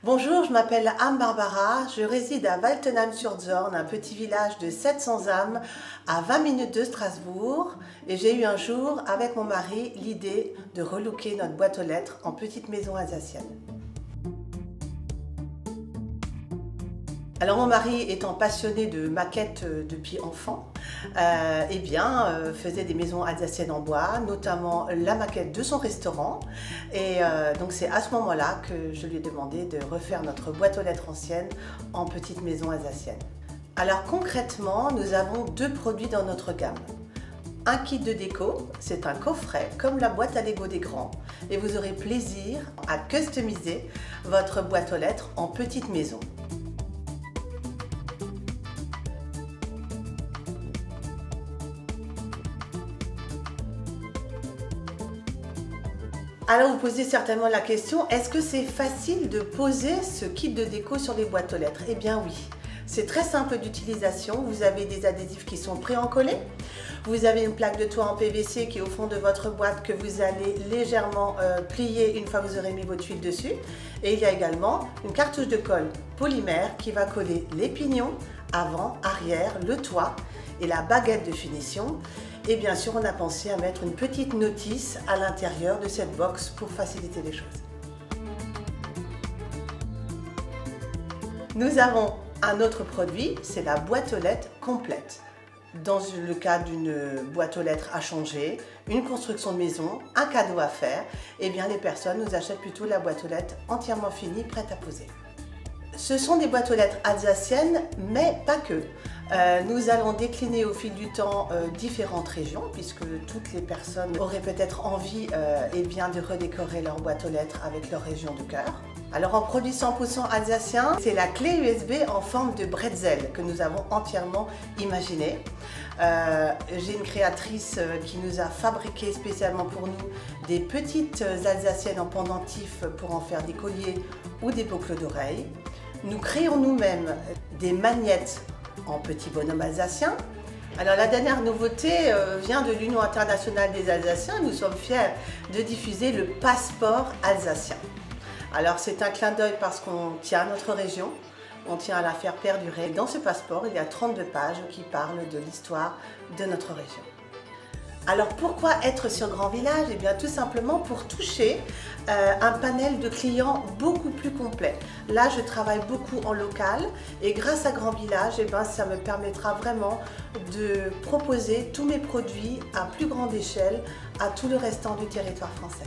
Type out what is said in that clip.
Bonjour, je m'appelle Anne-Barbara, je réside à Waltenheim-sur-Zorn, un petit village de 700 âmes à 20 minutes de Strasbourg. Et j'ai eu un jour, avec mon mari, l'idée de relooker notre boîte aux lettres en petite maison alsacienne. Alors mon mari étant passionné de maquettes depuis enfant, faisait des maisons alsaciennes en bois, notamment la maquette de son restaurant. Et donc c'est à ce moment-là que je lui ai demandé de refaire notre boîte aux lettres ancienne en petite maison alsacienne. Alors concrètement, nous avons deux produits dans notre gamme. Un kit de déco, c'est un coffret comme la boîte à Lego des grands et vous aurez plaisir à customiser votre boîte aux lettres en petite maison. Alors vous posez certainement la question, est-ce que c'est facile de poser ce kit de déco sur les boîtes aux lettres? Eh bien oui, c'est très simple d'utilisation. Vous avez des adhésifs qui sont pré-encollés. Vous avez une plaque de toit en PVC qui est au fond de votre boîte que vous allez légèrement plier une fois que vous aurez mis votre tuile dessus. Et il y a également une cartouche de colle polymère qui va coller les pignons, avant, arrière, le toit et la baguette de finition. Et bien sûr, on a pensé à mettre une petite notice à l'intérieur de cette box pour faciliter les choses. Nous avons un autre produit, c'est la boîte aux lettres complète. Dans le cas d'une boîte aux lettres à changer, une construction de maison, un cadeau à faire, eh bien les personnes nous achètent plutôt la boîte aux lettres entièrement finie, prête à poser. Ce sont des boîtes aux lettres alsaciennes, mais pas que. Nous allons décliner au fil du temps différentes régions, puisque toutes les personnes auraient peut-être envie de redécorer leur boîte aux lettres avec leur région de cœur. Alors en produit 100% alsacien, c'est la clé USB en forme de bretzel que nous avons entièrement imaginée. J'ai une créatrice qui nous a fabriqué spécialement pour nous des petites alsaciennes en pendentif pour en faire des colliers ou des boucles d'oreilles. Nous créons nous-mêmes des magnettes en petits bonhommes alsaciens. Alors la dernière nouveauté vient de l'Union internationale des Alsaciens. Nous sommes fiers de diffuser le passeport alsacien. Alors c'est un clin d'œil parce qu'on tient à notre région, on tient à la faire perdurer. Dans ce passeport, il y a 32 pages qui parlent de l'histoire de notre région. Alors pourquoi être sur Grand Village? Eh bien tout simplement pour toucher un panel de clients beaucoup plus complet. Là je travaille beaucoup en local et grâce à Grand Village, ça me permettra vraiment de proposer tous mes produits à plus grande échelle à tout le restant du territoire français.